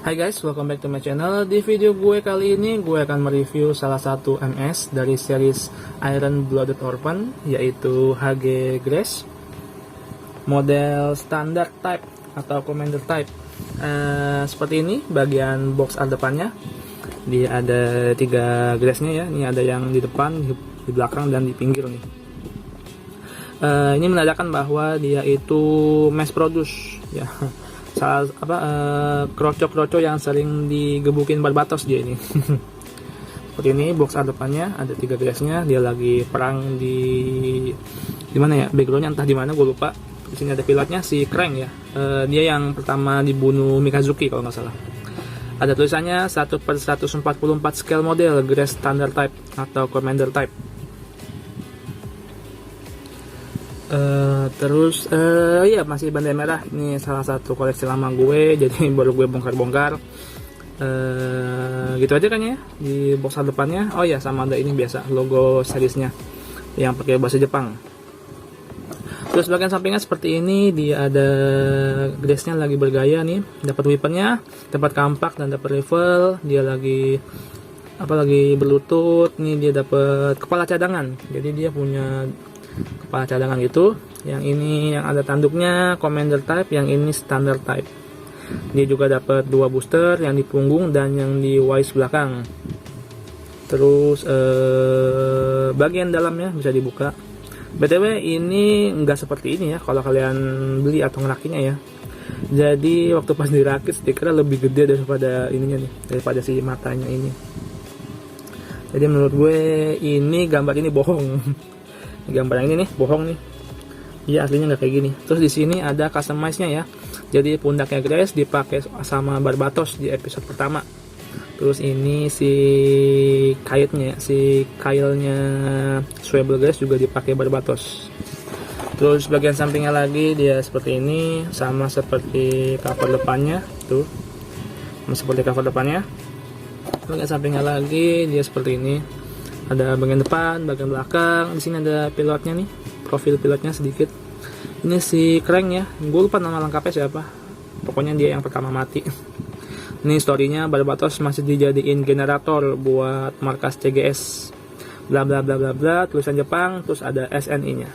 Hai guys, welcome back to my channel. Di video gue kali ini gue akan mereview salah satu MS dari series Iron Blooded Orphan, yaitu HG Grace model standard type atau commander type. Seperti ini bagian box art depannya. Dia ada 3 Grace-nya ya. Ini ada yang di depan, di belakang, dan di pinggir nih. Ini menandakan bahwa dia itu mass produce ya. Salah kroco-kroco yang sering digebukin Barbatos dia ini. Seperti ini box art depannya, ada 3 Grace-nya. Dia lagi perang di mana ya, backgroundnya entah di mana gue lupa. Di sini ada pilotnya si Krang ya. Dia yang pertama dibunuh Mikazuki kalau nggak salah. Ada tulisannya 1/144 scale model Grace standard type atau commander type. Terus ya masih bandai merah. Ini salah satu koleksi lama gue, jadi baru gue bongkar-bongkar. Gitu aja kan ya di box art depannya. Oh ya, sama ada ini biasa logo seriesnya yang pakai bahasa Jepang. Terus bagian sampingnya seperti ini, dia ada Grace-nya lagi bergaya nih, dapat weaponnya, dapat kampak dan dapat rifle. Dia lagi berlutut. Nih dia dapat kepala cadangan. Jadi dia punya kepala cadangan gitu. Yang ini yang ada tanduknya commander type, yang ini standard type. Dia juga dapat 2 booster, yang di punggung dan yang di waist belakang. Terus bagian dalamnya bisa dibuka. BTW ini nggak seperti ini ya kalau kalian beli atau ngerakinya ya. Jadi waktu pas dirakit stikernya lebih gede daripada ininya nih, daripada si matanya ini. Jadi menurut gue ini gambar ini bohong. Gambar yang ini nih bohong nih. Iya, aslinya nggak kayak gini. Terus di sini ada customize-nya ya. Jadi pundaknya Grace dipakai sama Barbatos di episode pertama. Terus ini si kailnya Swivel Grace juga dipakai Barbatos. Terus bagian sampingnya lagi dia seperti ini, sama seperti cover depannya tuh. Seperti cover depannya. Bagian sampingnya lagi dia seperti ini. Ada bagian depan, bagian belakang. Di sini ada pilotnya nih, profil pilotnya sedikit. Ini si Krang ya, gue lupa nama lengkapnya siapa. Pokoknya dia yang pertama mati. Ini storynya, Barbatos masih dijadiin generator buat markas CGS. Bla bla bla bla bla, tulisan Jepang, terus ada SNI-nya.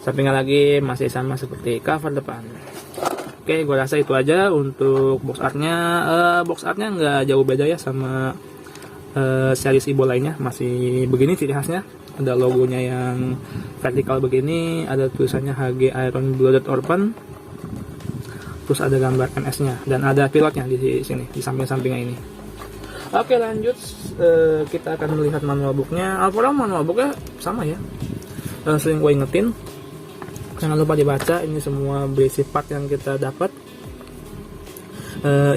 Sampingnya lagi masih sama seperti cover depan. Oke, gue rasa itu aja untuk box artnya. Box artnya nggak jauh beda ya sama series Ibo lainnya, masih begini ciri khasnya. Ada logonya yang vertikal begini, ada tulisannya HG Iron Blooded Orphan, terus ada gambar MS-nya dan ada pilotnya di sini di samping-sampingnya ini. Oke, lanjut, kita akan melihat manual booknya. Alpora manual booknya sama ya, sering gue ingetin, jangan lupa dibaca. Ini semua basic part yang kita dapat,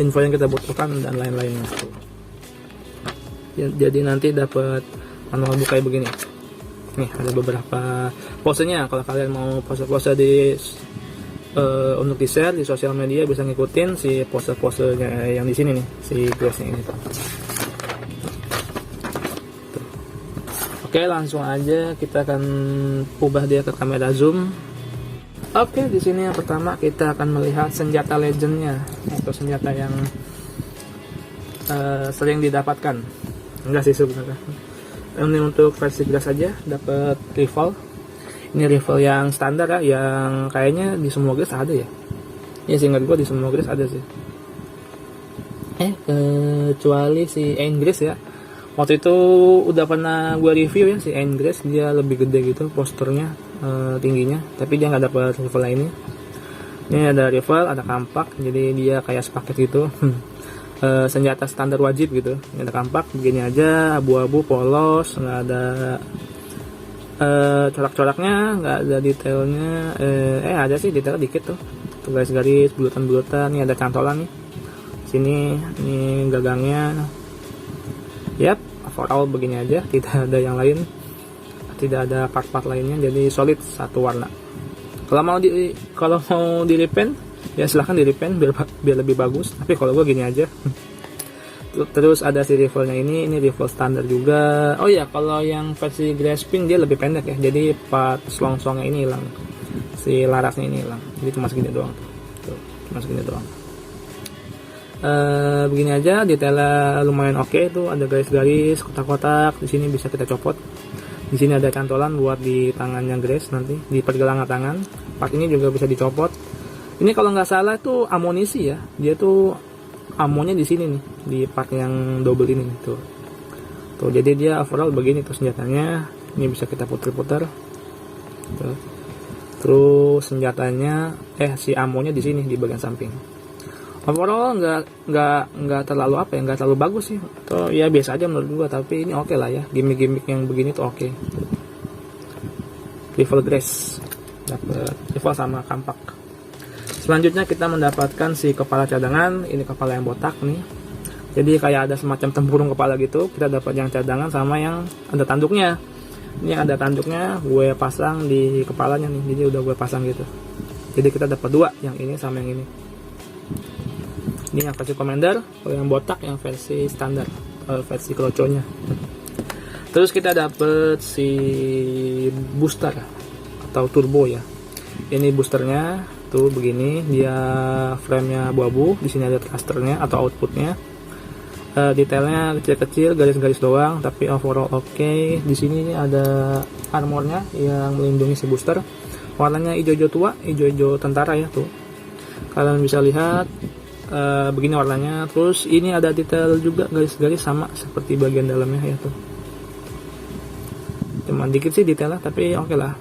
info yang kita butuhkan dan lain-lainnya. Jadi nanti dapat manual book kayak begini. Nih ada beberapa posenya. Kalau kalian mau pose-pose untuk di share di sosial media, bisa ngikutin si pose-posenya yang di sini nih, si Grace-nya ini tuh. Oke, langsung aja kita akan ubah dia ke kamera zoom. Oke, di sini yang pertama kita akan melihat senjata legendnya atau senjata yang sering didapatkan. Enggak sih sebenarnya. Ini untuk versi Grace saja dapat rifle. Ini rifle yang standar ya, yang kayaknya di semua Grace ada ya. Ya seingat gue di semua Grace ada sih. Kecuali si Ain Grace ya. Waktu itu udah pernah gue review ya si Ain Grace, dia lebih gede gitu posternya, tingginya. Tapi dia nggak dapat rifle lainnya. Ini ada rifle, ada kampak, jadi dia kayak sepaket gitu. Senjata standar wajib gitu. Ini ada kampak begini aja, abu-abu polos, nggak ada corak-coraknya, nggak ada detailnya. Ada sih detail dikit tuh, garis-garis, bulutan-bulutan. Ini ada cantolan nih sini, ini gagangnya. Yap, overall begini aja, tidak ada yang lain, tidak ada part-part lainnya, jadi solid satu warna. Kalau mau di repaint ya silahkan di repaint biar lebih bagus, tapi kalau gue gini aja. Terus ada si rifle-nya ini rifle standar juga. Oh ya, kalau yang versi Grace Pink dia lebih pendek ya, jadi part selongsongnya ini hilang, si larasnya ini hilang, jadi cuma segini doang tuh, cuma segini doang. Begini aja, detailnya lumayan oke. Tuh ada garis-garis, kotak-kotak. Di sini bisa kita copot. Di sini ada cantolan buat di tangannya Grace nanti, di pergelangan tangan. Part ini juga bisa dicopot. Ini kalau nggak salah itu amunisi ya. Dia tuh amonya di sini nih, di part yang double ini nih, tuh. Tuh, jadi dia overall begini tuh senjatanya. Ini bisa kita putar-putar. Tuh. Terus senjatanya, si amonya di sini di bagian samping. Overall nggak terlalu apa ya, nggak terlalu bagus sih. Atau ya biasa aja menurut gua, tapi ini oke lah ya. Gimmick-gimmick yang begini tuh oke. Rifle Grace, dapat rifle sama kampak. Selanjutnya kita mendapatkan si kepala cadangan. Ini kepala yang botak nih. Jadi kayak ada semacam tempurung kepala gitu. Kita dapat yang cadangan sama yang ada tanduknya. Ini yang ada tanduknya gue pasang di kepalanya nih. Jadi udah gue pasang gitu. Jadi kita dapat dua, yang ini sama yang ini. Ini yang versi Commander, kalau yang botak yang versi standar, versi kroconya. Terus kita dapat si booster atau turbo ya. Ini boosternya tuh begini, dia framenya abu-abu. Di sini ada thrusternya atau outputnya. Detailnya kecil-kecil, garis-garis doang, tapi overall oke. Di sini ada armornya yang melindungi si booster. Warnanya hijau-hijau tua, hijau-hijau tentara ya tuh. Kalian bisa lihat begini warnanya. Terus ini ada detail juga, garis-garis sama seperti bagian dalamnya ya tuh. Cuman dikit sih detailnya, tapi oke lah.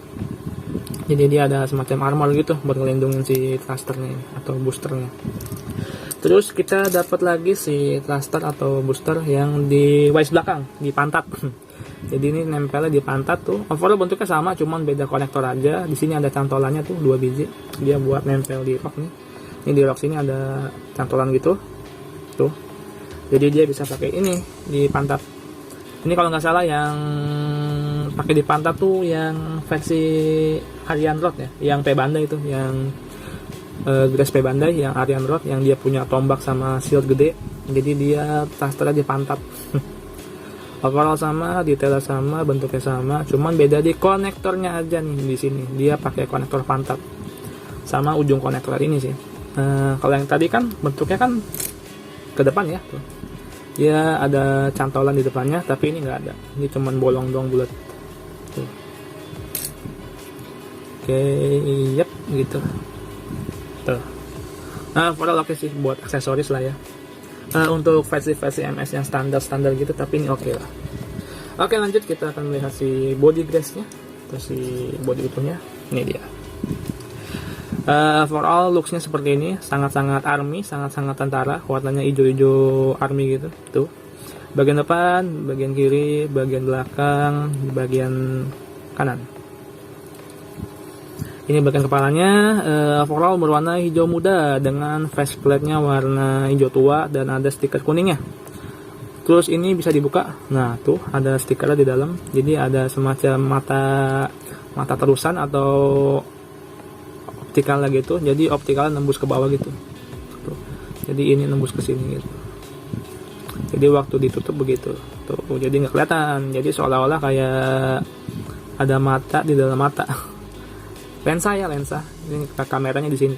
Jadi dia ada semacam armor gitu buat ngelindungin si thrusternya atau boosternya. Terus kita dapat lagi si thruster atau booster yang di waist belakang, di pantat. Jadi ini nempelnya di pantat tuh. Overall bentuknya sama, cuman beda konektor aja. Di sini ada cantolannya tuh 2 biji. Dia buat nempel di rok nih. Ini di rok sini ada cantolan gitu. Tuh. Jadi dia bisa pakai ini di pantat. Ini kalau nggak salah yang pakai di pantat tuh yang versi Aryan Rod ya, yang P Bandai itu, yang Grace P Bandai, yang Aryan Rod, yang dia punya tombak sama shield gede. Jadi dia thrusternya di pantat. Overall sama, detailnya sama, bentuknya sama, cuman beda di konektornya aja nih di sini. Dia pakai konektor pantat sama ujung konektor ini sih. Kalau yang tadi kan bentuknya kan ke depan ya tuh. Dia ada cantolan di depannya, tapi ini nggak ada. Ini cuman bolong doang bulat. Tuh. Oke, yep, gitu. Tuh. Nah, overall oke sih buat aksesoris lah ya. Untuk versi-versi MS yang standar gitu, tapi ini oke lah. Oke, lanjut kita akan melihat si body Grace-nya, terus si body utuhnya. Ini dia. Overall looks-nya seperti ini, sangat-sangat army, sangat-sangat tentara, warnanya hijau-hijau army gitu. Tuh. Bagian depan, bagian kiri, bagian belakang, bagian kanan. Ini bagian kepalanya, overall berwarna hijau muda dengan faceplate-nya warna hijau tua dan ada stiker kuningnya. Terus ini bisa dibuka. Nah, tuh ada stikernya di dalam. Jadi ada semacam mata terusan atau optikalnya gitu. Jadi optikalnya nembus ke bawah gitu. Tuh. Jadi ini nembus ke sini gitu. Jadi waktu ditutup begitu. Tuh, jadi nggak kelihatan. Jadi seolah-olah kayak ada mata di dalam mata. Lensa ya, lensa. Ini kameranya di sini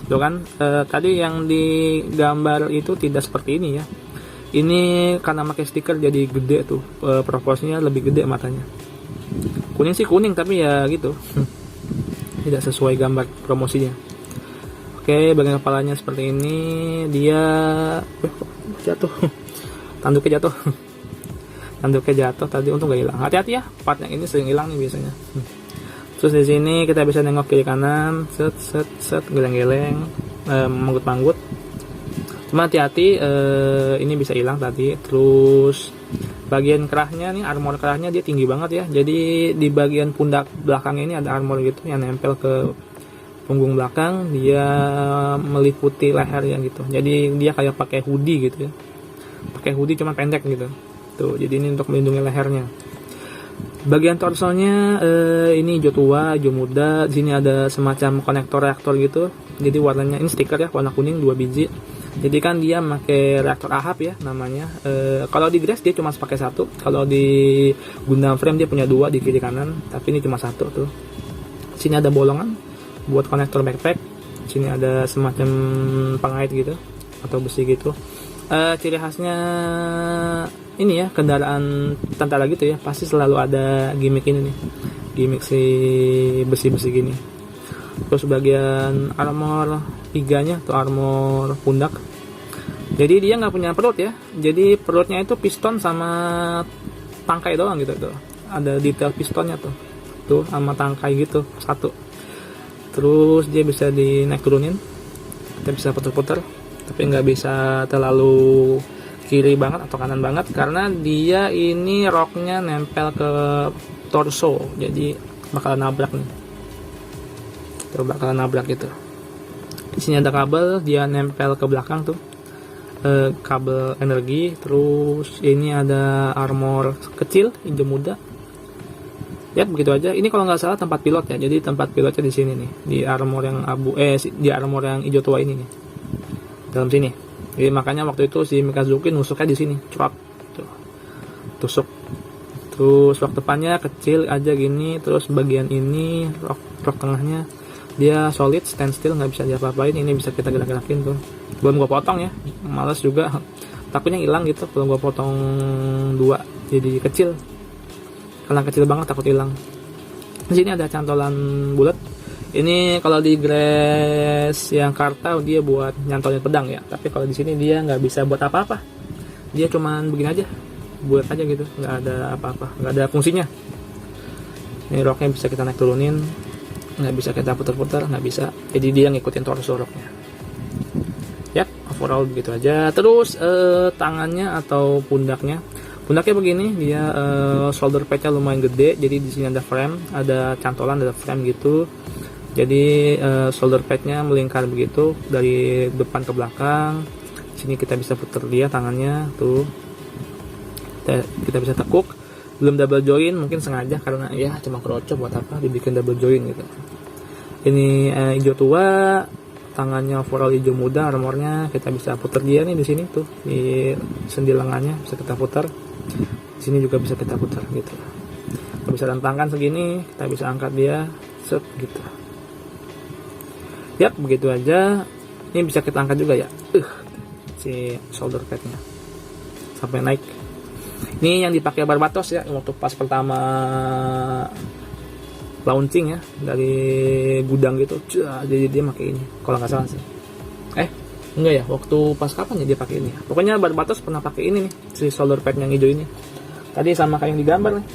tuh kan. Tadi yang di gambar itu tidak seperti ini ya. Ini karena pakai stiker jadi gede tuh, proporsinya lebih gede matanya. Kuning sih kuning, tapi ya gitu. Tidak sesuai gambar promosinya. Oke, bagian kepalanya seperti ini. Dia jatuh. Tanduknya jatuh. Tanduknya jatuh tadi, untung gak hilang. Hati-hati ya, part yang ini sering hilang nih biasanya. Terus di sini kita bisa nengok kiri kanan, set, geleng-geleng, manggut-manggut. Cuma hati-hati, ini bisa hilang tadi. Terus bagian kerahnya nih, armor kerahnya dia tinggi banget ya. Jadi di bagian pundak belakang ini ada armor gitu yang nempel ke punggung belakang. Dia meliputi lehernya gitu. Jadi dia kayak pakai hoodie gitu ya. Pakai hoodie cuma pendek gitu. Tuh, jadi ini untuk melindungi lehernya. Bagian torsonya ini hijau tua, hijau muda. Di sini ada semacam konektor reaktor gitu. Jadi warnanya ini stiker ya, warna kuning 2 biji. Jadi kan dia pakai reaktor AHAP ya namanya. Kalau di Grace dia cuma pakai 1. Kalau di Gundam Frame dia punya 2 di kiri kanan, tapi ini cuma 1 tuh. Sini ada bolongan buat konektor backpack. Sini ada semacam pengait gitu. atau besi gitu. Ciri khasnya ini ya, kendaraan tentara gitu ya, pasti selalu ada gimmick ini nih, gimmick si besi-besi gini. Terus bagian armor iganya atau armor pundak, jadi dia nggak punya perut ya, jadi perutnya itu piston sama tangkai doang gitu tuh, ada detail pistonnya tuh sama tangkai gitu satu. Terus dia bisa dinaik turunin, kita bisa putar-putar, tapi nggak bisa terlalu kiri banget atau kanan banget karena dia ini roknya nempel ke torso, jadi bakalan nabrak nih, bakalan nabrak gitu. Di sini ada kabel, dia nempel ke belakang tuh, kabel energi. Terus ini ada armor kecil hijau muda. Ya begitu aja. Ini kalau nggak salah tempat pilot ya. Jadi tempat pilotnya di sini nih, di armor yang di armor yang hijau tua ini nih, dalam sini. Jadi makanya waktu itu si Mikazuki nusuknya di sini, cerak, tusuk. Terus rok depannya kecil aja gini. Terus bagian ini rok tengahnya dia solid, standstill, nggak bisa diapa-apain. Ini bisa kita gerak-gerakin tuh. Belum gua potong ya, males juga, takutnya hilang gitu. Belum gua potong dua, jadi kecil. Karena kecil banget takut hilang. Di sini ada cantolan bulat. Ini kalau di Grass yang Karta dia buat nyantolin pedang ya. Tapi kalau di sini dia nggak bisa buat apa-apa. Dia cuman begini aja, buat aja gitu, nggak ada apa-apa, nggak ada fungsinya. Ini roknya bisa kita naik turunin, nggak bisa kita putar-putar, nggak bisa. Jadi dia ngikutin torso roknya. Ya, overall begitu aja. Terus tangannya atau pundaknya begini, dia shoulder padnya lumayan gede. Jadi di sini ada frame, ada cantolan, ada frame gitu. Jadi shoulder padnya melingkar begitu dari depan ke belakang. Sini kita bisa putar dia tangannya tuh. Kita bisa tekuk. Belum double join, mungkin sengaja karena ya cuma kroco, buat apa dibikin double join gitu. Ini hijau tua, tangannya overall hijau muda, armornya kita bisa putar dia nih di sini tuh, di sendi lengannya bisa kita putar. Di sini juga bisa kita putar gitu. Kita bisa rentangkan segini, kita bisa angkat dia, set gitu. Yap, begitu aja. Ini bisa kita angkat juga ya. Si shoulder padnya sampai naik. Ini yang dipakai Barbatos ya, waktu pas pertama launching ya dari gudang gitu. Jadi dia pakai ini kalau nggak salah sih. Enggak ya, waktu pas kapan ya dia pakai ini. Pokoknya Barbatos pernah pakai ini nih, si shoulder pad yang hijau ini. Tadi sama kayak yang digambar nih.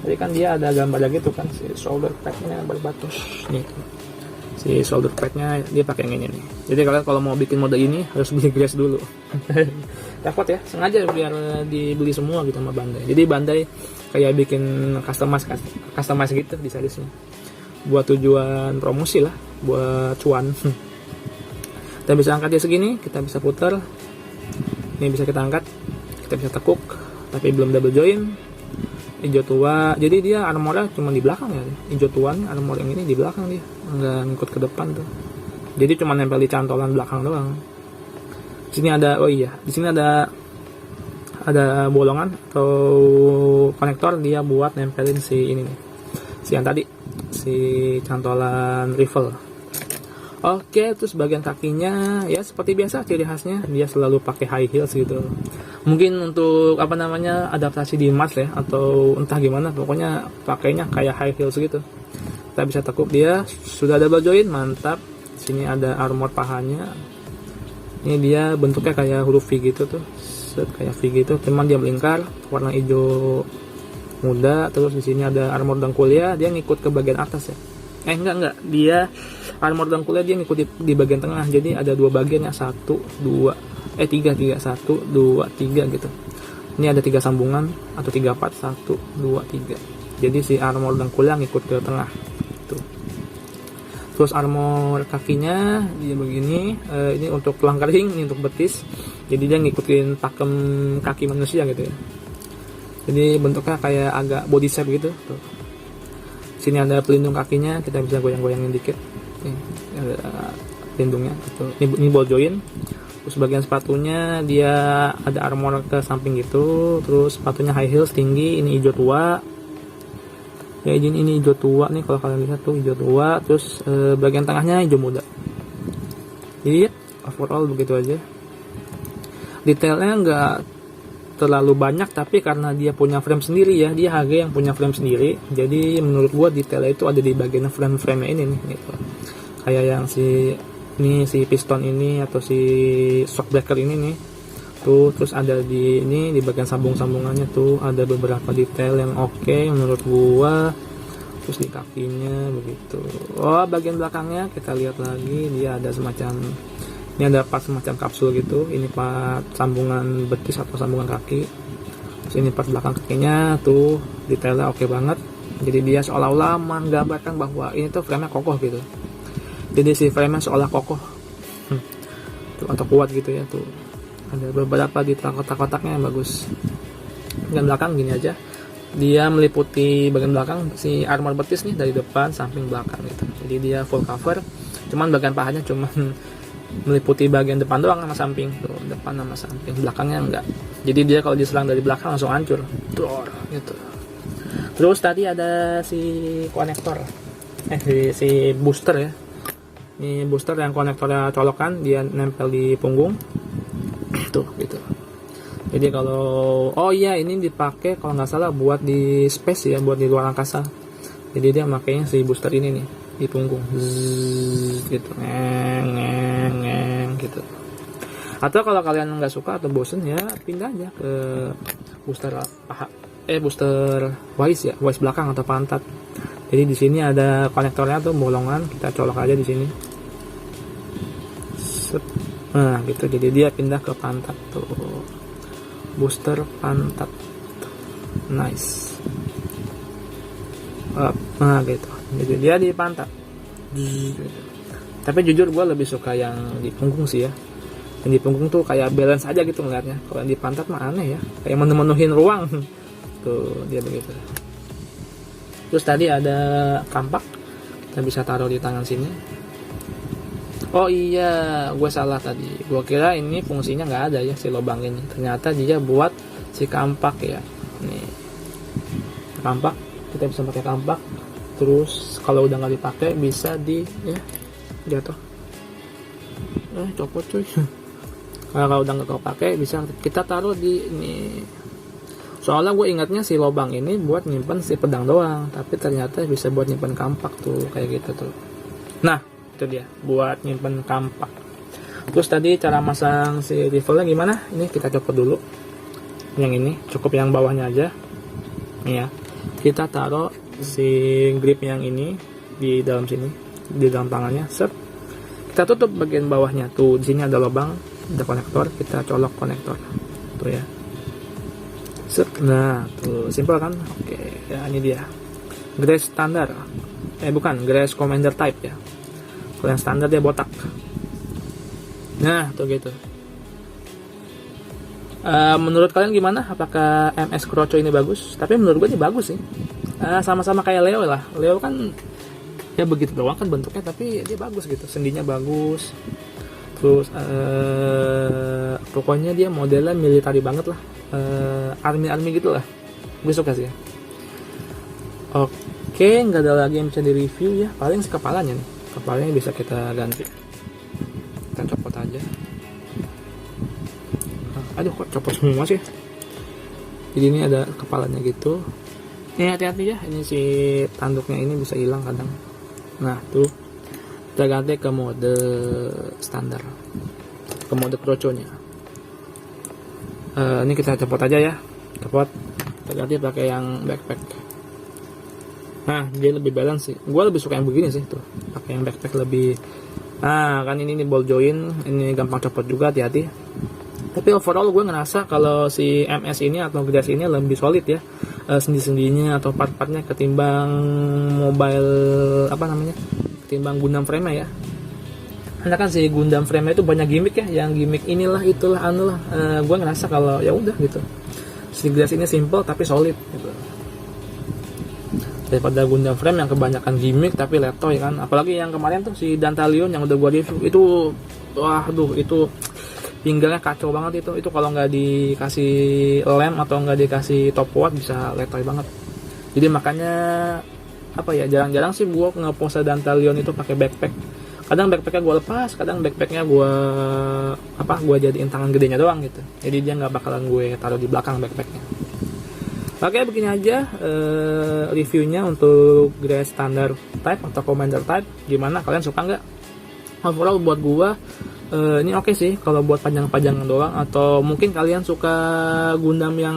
Tadi kan dia ada gambarnya gitu kan, si shoulder padnya Barbatos nih. Si shoulder padnya dia pakai yang ini nih. Jadi kalian kalau mau bikin mode ini harus beli Grass dulu. Repot ya, sengaja biar dibeli semua gitu sama Bandai. Jadi Bandai kayak bikin customize gitu di seriesnya. Buat tujuan promosi lah, buat cuan. Kita bisa angkat dia segini, kita bisa putar. Ini bisa kita angkat, kita bisa tekuk, tapi belum double join. Hijau tua, jadi dia armornya cuma di belakang ya. Hijau tuanya armor yang ini di belakang dia, nggak ngikut ke depan tuh. Jadi cuma nempel di cantolan belakang doang. Di sini ada, di sini ada bolongan atau konektor dia buat nempelin si ini nih, si yang tadi, si cantolan rifle. Oke, terus bagian kakinya ya seperti biasa, ciri khasnya dia selalu pakai high heels gitu. Mungkin untuk adaptasi di Mars ya, atau entah gimana, pokoknya pakainya kayak high heels gitu. Kita bisa tekuk dia, sudah double join, mantap. Sini ada armor pahanya. Ini dia bentuknya kayak huruf V gitu tuh, kayak V gitu, cuman dia melingkar, warna hijau muda. Terus di sini ada armor dengkulnya, dia ngikut ke bagian atas ya. Enggak, dia armor dengkulnya dia ngikut di bagian tengah. Jadi ada dua bagian ya, 3 gitu. Ini ada 3 sambungan atau 3 part, 1, 2, 3. Jadi si armor dengkulnya ngikut ke tengah tuh. Terus armor kakinya dia begini, ini untuk tulang kering, ini untuk betis. Jadi dia ngikutin pakem kaki manusia gitu ya. Jadi bentuknya kayak agak body shape gitu tuh. Sini ada pelindung kakinya, kita bisa goyang-goyangin dikit. Ini ada pelindungnya gitu. Ini ball joint. Terus bagian sepatunya dia ada armor ke samping gitu. Terus sepatunya high heels tinggi, ini hijau tua. Ya ini hijau tua nih, kalau kalian lihat tuh hijau tua. Terus bagian tengahnya hijau muda. Jadi overall begitu aja. Detailnya nggak terlalu banyak, tapi karena dia punya frame sendiri ya, dia HG yang punya frame sendiri, jadi menurut gua detailnya itu ada di bagian frame-nya ini nih gitu. Kayak yang si piston ini atau si shock breaker ini nih tuh, terus ada di ini di bagian sambung-sambungannya tuh ada beberapa detail yang oke menurut gua. Terus di kakinya begitu. Oh, bagian belakangnya kita lihat lagi, dia ada semacam, ini ada part semacam kapsul gitu. Ini part sambungan betis atau sambungan kaki. Terus ini part belakang kakinya tuh detailnya oke banget. Jadi dia seolah-olah menggambarkan bahwa ini tuh frame-nya kokoh gitu. Jadi si frame-nya seolah kokoh tuh, atau kuat gitu ya tuh. Ada beberapa detail kotak-kotaknya yang bagus. Dan belakang gini aja, dia meliputi bagian belakang si armor betis nih dari depan, samping, belakang gitu. Jadi dia full cover. Cuman bagian pahanya cuman meliputi bagian depan doang sama samping tuh, depan sama samping, belakangnya enggak. Jadi dia kalau diserang dari belakang langsung hancur gitu. Terus tadi ada si konektor, si booster ya. Ini booster yang konektornya colokan, dia nempel di punggung tuh gitu. Jadi kalau ini dipakai kalau nggak salah buat di space ya, buat di luar angkasa. Jadi dia makainya si booster ini nih di punggung, gitu, ngeng gitu. Atau kalau kalian nggak suka atau bosen ya pindah aja ke booster booster waist belakang atau pantat. Jadi di sini ada konektornya tuh, bolongan, kita colok aja di sini. Nah gitu, jadi dia pindah ke pantat tuh, booster pantat, nice. Nah gitu, jadi dia di pantat gitu. Tapi jujur gue lebih suka yang di punggung sih ya. Yang di punggung tuh kayak balance aja gitu ngeliatnya. Kalau yang di pantat mah aneh ya, kayak menuhin ruang tuh, dia begitu. Terus tadi ada kampak, kita bisa taruh di tangan sini. Oh iya, gue salah tadi. Gue kira ini fungsinya nggak ada ya si lubang ini. Ternyata dia buat si kampak ya. Nih, kampak, kita bisa pakai kampak. Terus kalau udah nggak dipakai bisa jatuh. Copot cuy. Kalau udah nggak pakai bisa kita taruh di ini. Soalnya gue ingatnya si lubang ini buat nyimpen si pedang doang, tapi ternyata bisa buat nyimpen kampak tuh kayak gitu tuh. Nah, itu dia buat nyimpen kampak. Terus tadi cara masang si rifle-nya gimana? Ini kita copot dulu. Yang ini cukup yang bawahnya aja. Nih ya. Kita taruh si grip yang ini di dalam sini, di dalam tangannya. Set. Kita tutup bagian bawahnya. Tuh, di sini ada lubang, ada konektor, kita colok konektor. Tuh ya. Set. Nah, tuh simpel kan? Oke, ya ini dia. Grace standar. Bukan, Grace Commander type ya. Kalau yang standar dia botak. Nah, tuh gitu. Menurut kalian gimana? Apakah MS Kroco ini bagus? Tapi menurut gue ini bagus sih. Sama-sama kayak Leo lah. Leo kan ya begitu doang kan bentuknya, tapi dia bagus gitu. Sendinya bagus. Terus pokoknya dia modelnya military banget lah. Army gitu lah. Gue suka sih ya. Oke, nggak ada lagi yang bisa di review ya. Paling si kepalanya nih. Kepalanya bisa kita ganti. Kita copot aja. Aduh, kok copot semua sih. Jadi ini ada kepalanya gitu. Ini hati-hati ya, ini si tanduknya ini bisa hilang kadang. Nah tuh, kita ganti ke mode standar, ke mode kroconya. Ini kita copot aja ya, copot. Kita ganti pakai yang backpack. Nah, dia lebih balance sih. Gue lebih suka yang begini sih tuh, pakai yang backpack lebih. Nah, kan ini ball joint, ini gampang copot juga, hati-hati. Tapi overall gue ngerasa kalau si MS ini atau Grace ini lebih solid ya, sendi-sendinya atau part-partnya ketimbang mobile ketimbang Gundam frame ya. Karena kan si Gundam frame itu banyak gimmick ya, yang gimmick inilah itulah anulah. Gue ngerasa kalau ya udah gitu. Si Grace ini simple tapi solid gitu. Daripada Gundam frame yang kebanyakan gimmick tapi letoy kan. Apalagi yang kemarin tuh si Dantalion yang udah gue review itu, itu pinggangnya kacau banget itu kalau nggak dikasih lem atau nggak dikasih top watt bisa letoy banget. Jadi makanya jarang-jarang sih gue nge-pose Dantalion itu pakai backpack. Kadang backpacknya gue lepas, kadang backpacknya gue jadiin tangan gedenya doang gitu. Jadi dia nggak bakalan gue taruh di belakang backpacknya. Oke, begini aja reviewnya untuk Grace Standard Type atau Commander Type. Gimana, kalian suka nggak? Overall buat gue ini oke sih kalau buat panjang-panjangan doang, atau mungkin kalian suka Gundam yang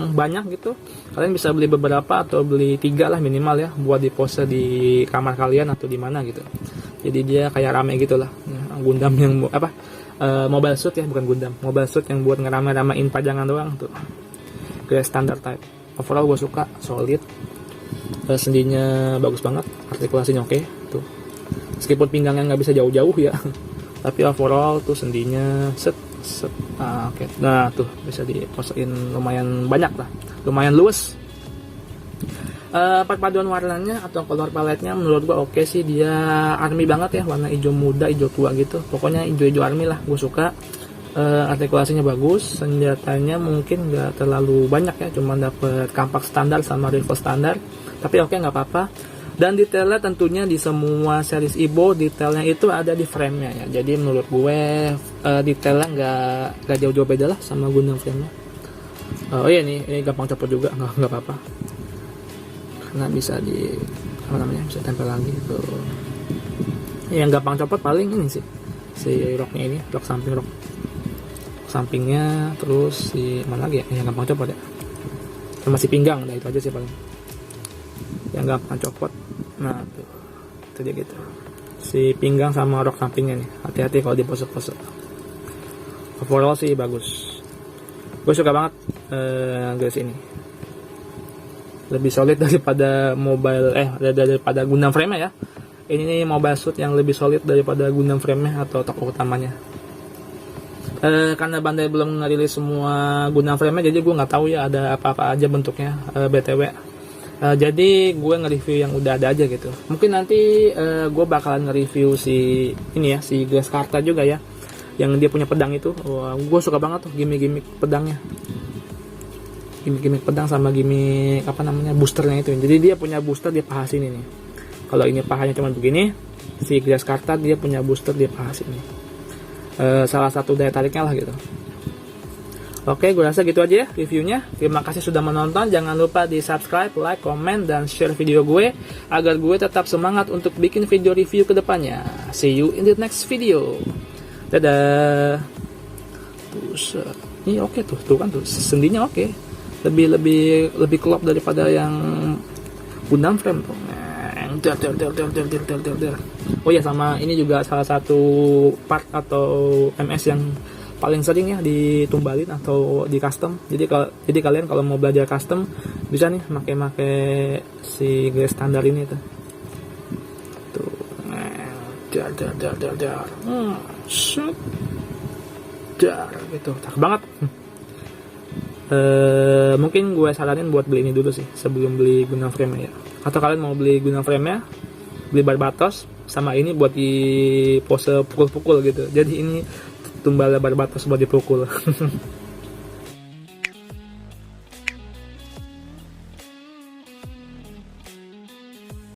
banyak gitu, kalian bisa beli beberapa atau beli 3 lah minimal ya, buat di pose di kamar kalian atau di mana gitu. Jadi dia kayak rame gitu lah, Gundam yang mobile suit ya, bukan Gundam, mobile suit yang buat ngerame-ramein pajangan doang tuh. Grace Standard Type overall gue suka, solid, sendinya bagus banget, artikulasinya oke tuh, meskipun pinggangnya nggak bisa jauh-jauh ya tapi overall tuh sendinya oke. Nah tuh bisa diposein lumayan banyak lah, lumayan luas. Perpaduan warnanya atau color palette-nya menurut gua oke sih, dia army banget ya, warna hijau muda, hijau tua gitu, pokoknya hijau-hijau army lah, gue suka. Artikulasinya bagus, senjatanya mungkin nggak terlalu banyak ya, cuma dapet kampak standar sama rifle standar, tapi oke, nggak apa-apa. Dan detailnya tentunya di semua series Ibo, detailnya itu ada di frame-nya ya, jadi menurut gue detailnya nggak jauh-jauh beda lah sama Gundam frame-nya. Oh iya nih, ini gampang copot juga, nggak apa-apa, karena bisa bisa tempel lagi tuh. Yang gampang copot paling ini sih, si roknya ini, rok sampingnya, terus si mana lagi ya yang gampang copot ya, sama si pinggang, nah itu aja sih paling yang gampang copot. Nah tuh, itu dia gitu, si pinggang sama rok sampingnya nih, hati-hati kalau di pose-pose. Overall sih bagus, gue suka banget guys, ini lebih solid daripada daripada Gundam frame ya. Ini nih mobile suit yang lebih solid daripada Gundam frame atau tokoh utamanya. Karena Bandai belum ngerilis semua Gundam frame, jadi gue nggak tahu ya ada apa-apa aja bentuknya, BTW. Jadi gue nge-review yang udah ada aja gitu. Mungkin nanti gue bakalan nge-review si Grace Karta juga ya, yang dia punya pedang itu. Wah, gue suka banget tuh gimmick pedangnya, gimmick pedang sama gimmick boosternya itu. Jadi dia punya booster di paha sini nih. Kalau ini pahanya cuma begini, si Grace Karta dia punya booster di paha sini. Salah satu daya tariknya lah gitu. Oke, gue rasa gitu aja ya reviewnya. Terima kasih sudah menonton. Jangan lupa di subscribe, like, comment, dan share video gue agar gue tetap semangat untuk bikin video review ke depannya. See you in the next video. Dadah. Terus ini oke tuh kan tuh sendinya oke. Lebih klop daripada yang Gundam frame tuh. Oh ya, sama ini juga salah satu part atau MS yang paling sering ya ditumbalin atau di custom. Jadi kalian kalau mau belajar custom bisa nih pakai si Grace standar ini tuh. Gitu, cakep banget. Mungkin gue saranin buat beli ini dulu sih sebelum beli Gundam frame ya. Atau kalian mau beli Gundam frame-nya, beli Barbatos sama ini buat di pose pukul-pukul gitu. Jadi ini tumbal Barbatos buat dipukul.